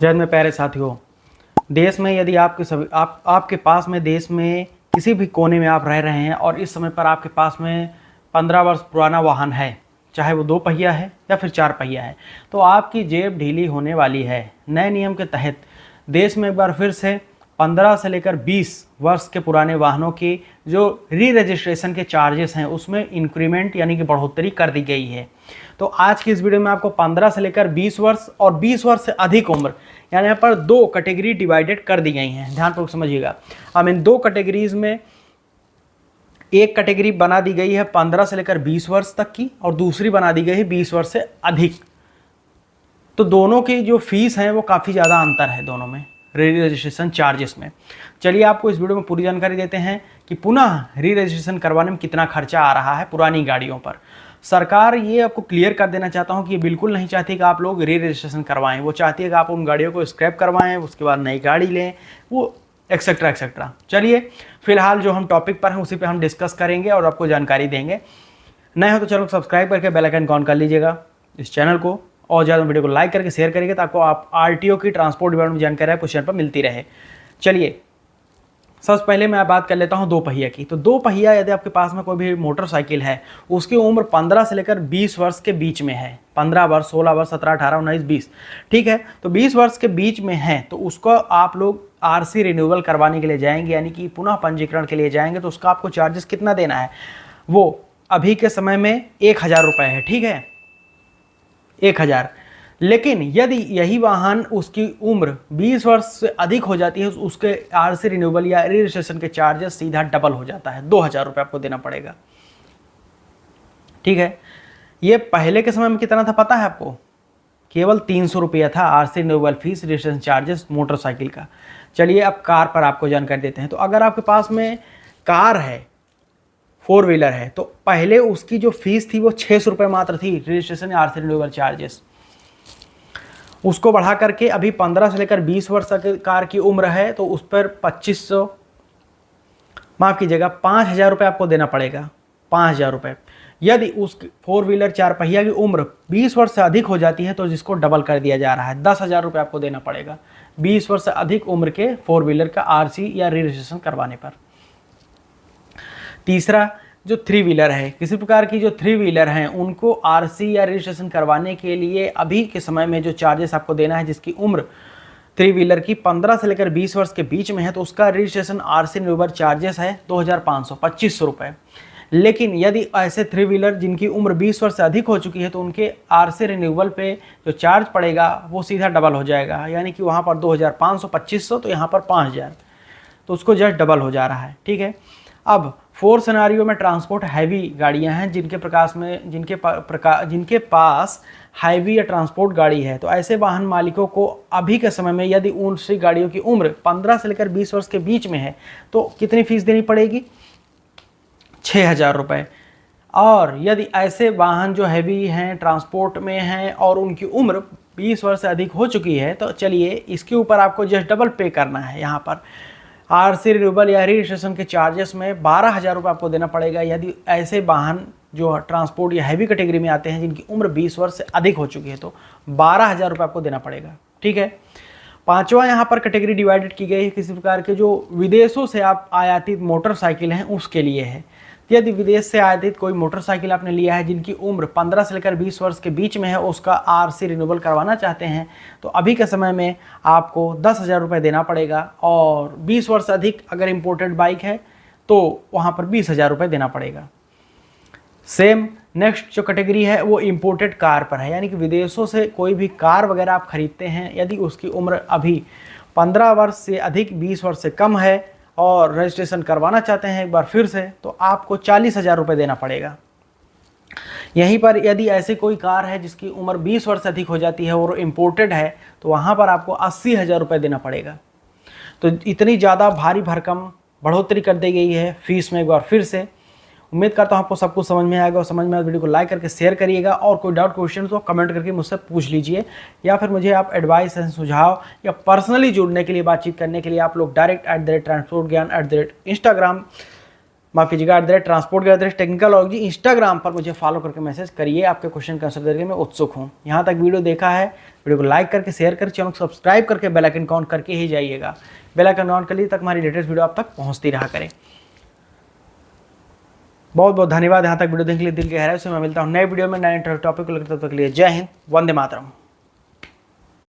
जय में प्यारे साथियों, देश में यदि आपके पास में देश में किसी भी कोने में आप रह रहे हैं और इस समय पर आपके पास में 15 वर्ष पुराना वाहन है, चाहे वो 2 पहिया है या फिर 4 पहिया है, तो आपकी जेब ढीली होने वाली है। नए नियम के तहत देश में एक बार फिर से 15 से लेकर 20 वर्ष के पुराने वाहनों की जो री रजिस्ट्रेशन के चार्जेस हैं उसमें इंक्रीमेंट यानी कि बढ़ोतरी कर दी गई है। तो आज की इस वीडियो में आपको 15 से लेकर 20 वर्ष और 20 वर्ष से अधिक उम्र यानी यहाँ पर 2 कैटेगरी डिवाइडेड कर दी गई हैं। ध्यानपूर्वक समझिएगा। अब इन 2 कैटेगरीज में एक कैटेगरी बना दी गई है 15 से लेकर 20 वर्ष तक की और दूसरी बना दी गई है 20 वर्ष से अधिक। तो दोनों की जो फीस है वो काफ़ी ज़्यादा अंतर है दोनों में री रजिस्ट्रेशन चार्जेस में। चलिए आपको इस वीडियो में पूरी जानकारी देते हैं कि पुनः री रजिस्ट्रेशन करवाने में कितना खर्चा आ रहा है पुरानी गाड़ियों पर। सरकार ये आपको क्लियर कर देना चाहता हूँ कि ये बिल्कुल नहीं चाहती कि आप लोग री रजिस्ट्रेशन करवाएं। वो चाहती है कि आप उन गाड़ियों को स्क्रैप करवाएं, उसके बाद नई गाड़ी लें, वो एक्सेट्रा एक्सेट्रा। चलिए फिलहाल जो हम टॉपिक पर हैं उसी पे हम डिस्कस करेंगे और आपको जानकारी देंगे। नए हो तो चलो सब्सक्राइब करके बेल आइकन ऑन कर लीजिएगा इस चैनल को, और ज़्यादा वीडियो को लाइक करके शेयर करिएगा ताकि आप आरटीओ की ट्रांसपोर्ट डिपार्टमेंट में जानकारी आपको चैनल पर मिलती रहे। चलिए सबसे पहले मैं बात कर लेता हूं 2 पहिया की। तो 2 पहिया यदि आपके पास में कोई भी मोटरसाइकिल है, उसकी उम्र 15 से लेकर 20 वर्ष के बीच में है। 15 वर्ष, 16 वर्ष, 17, 18, 19, 20, ठीक है। तो 20 वर्ष के बीच में है तो उसको आप लोग आरसी रिन्यूअल करवाने के लिए जाएंगे, यानी कि पुनः पंजीकरण के लिए जाएंगे, तो उसका आपको चार्जेस कितना देना है, वो अभी के समय में 1000 रुपये है, ठीक है, 1000। लेकिन यदि यही वाहन उसकी उम्र 20 वर्ष से अधिक हो जाती है, उसके आरसी रिन्यूअल या रजिस्ट्रेशन के चार्जेस सीधा डबल हो जाता है, 2000 रुपये आपको देना पड़ेगा, ठीक है। ये पहले के समय में कितना था पता है आपको? केवल 300 रुपया था RC renewal fees, registration charges motorcycle का। चलिए अब कार पर आपको जानकारी देते हैं। तो अगर आपके पास में कार है, 4 व्हीलर है, तो पहले उसकी जो फीस थी वो 600 रुपये मात्र थी, रजिस्ट्रेशन या आरसी रिन्यूअल चार्जेस। उसको बढ़ा करके अभी 15 से लेकर 20 वर्ष तक कार की उम्र है तो उस पर 2500, माफ़ कीजिएगा 5000 रुपये आपको देना पड़ेगा, 5000 रुपये। यदि उस 4 व्हीलर 4 पहिया की उम्र 20 वर्ष से अधिक हो जाती है तो जिसको डबल कर दिया जा रहा है, 10,000 रुपये आपको देना पड़ेगा 20 वर्ष से अधिक उम्र के 4 व्हीलर का आरसी या रजिस्ट्रेशन करवाने पर। तीसरा जो 3 व्हीलर है, किसी प्रकार की जो 3 व्हीलर हैं उनको आरसी या रजिस्ट्रेशन करवाने के लिए अभी के समय में जो चार्जेस आपको देना है, जिसकी उम्र 3 व्हीलर की 15 से लेकर 20 वर्ष के बीच में है, तो उसका रजिस्ट्रेशन आरसी रिन्यूअल चार्जेस है 2500, 2500 रुपये। लेकिन यदि ऐसे 3 व्हीलर जिनकी उम्र 20 वर्ष से अधिक हो चुकी है तो उनके आरसी रिन्यूअल पे जो चार्ज पड़ेगा वो सीधा डबल हो जाएगा, यानी कि वहाँ पर 2500, 2500, तो यहाँ पर 5000, तो उसको जस्ट डबल हो जा रहा है, ठीक है। अब 4 सिनारियो में ट्रांसपोर्ट हैवी गाड़ियां हैं जिनके पास हैवी या ट्रांसपोर्ट गाड़ी है, तो ऐसे वाहन मालिकों को अभी के समय में यदि उनसी गाड़ियों की उम्र 15 से लेकर 20 वर्ष के बीच में है तो कितनी फीस देनी पड़ेगी? 6000 रुपये। और यदि ऐसे वाहन जो हैवी हैं, ट्रांसपोर्ट में हैं और उनकी उम्र 20 वर्ष से अधिक हो चुकी है, तो चलिए इसके ऊपर आपको जस्ट डबल पे करना है। यहाँ पर आरसी रिन्यूअल या रजिस्ट्रेशन के चार्जेस में 12000 रुपये आपको देना पड़ेगा यदि ऐसे वाहन जो ट्रांसपोर्ट या हैवी कैटेगरी में आते हैं जिनकी उम्र 20 वर्ष से अधिक हो चुकी है, तो 12000 रुपये आपको देना पड़ेगा, ठीक है। 5वां यहाँ पर कैटेगरी डिवाइडेड की गई है किसी प्रकार के जो विदेशों से आप आयातित मोटरसाइकिल हैं उसके लिए है। यदि विदेश से आयातित कोई मोटरसाइकिल आपने लिया है जिनकी उम्र 15 से लेकर 20 वर्ष के बीच में है, उसका आरसी रिन्यूअल करवाना चाहते हैं, तो अभी के समय में आपको 10,000 रुपये देना पड़ेगा। और 20 वर्ष से अधिक अगर इम्पोर्टेड बाइक है तो वहाँ पर 20,000 रुपये देना पड़ेगा। सेम नेक्स्ट जो कैटेगरी है वो इम्पोर्टेड कार पर है, यानी कि विदेशों से कोई भी कार वगैरह आप खरीदते हैं, यदि उसकी उम्र अभी 15 वर्ष से अधिक 20 वर्ष से कम है और रजिस्ट्रेशन करवाना चाहते हैं एक बार फिर से, तो आपको 40,000 रुपये देना पड़ेगा। यहीं पर यदि ऐसी कोई कार है जिसकी उम्र 20 वर्ष से अधिक हो जाती है और इम्पोर्टेड है तो वहाँ पर आपको 80,000 रुपये देना पड़ेगा। तो इतनी ज़्यादा भारी भरकम बढ़ोतरी कर दी गई है फीस में एक बार फिर से। उम्मीद करता हूँ आपको सब कुछ समझ में आएगा, और समझ में आए वीडियो को लाइक करके शेयर करिएगा, और कोई डाउट क्वेश्चन तो कमेंट करके मुझसे पूछ लीजिए, या फिर मुझे आप एडवाइस एंड सुझाव या पर्सनली जुड़ने के लिए, बातचीत करने के लिए आप लोग डायरेक्ट @ट्रांसपोर्ट ज्ञान @ इंस्टाग्राम माफ़ कीजिएगा @transport_technicalog इंस्टाग्राम पर मुझे फॉलो करके मैसेज करिए। आपके क्वेश्चन का आंसर देने में उत्सुक हूँ। यहाँ तक वीडियो देखा है, वीडियो को लाइक करके शेयर करके चैनल को सब्सक्राइब करके बेल आइकन ऑन करके ही जाइएगा। बेल आइकन ऑन कर लिए तक हमारी लेटेस्ट वीडियो आप तक पहुँचती रहा करें। बहुत बहुत धन्यवाद यहाँ तक वीडियो देखने के लिए। दिल के गहराई से मैं मिलता हूँ नए वीडियो में नए टॉपिक को लेकर। तब तक के लिए जय हिंद, वंदे मातरम।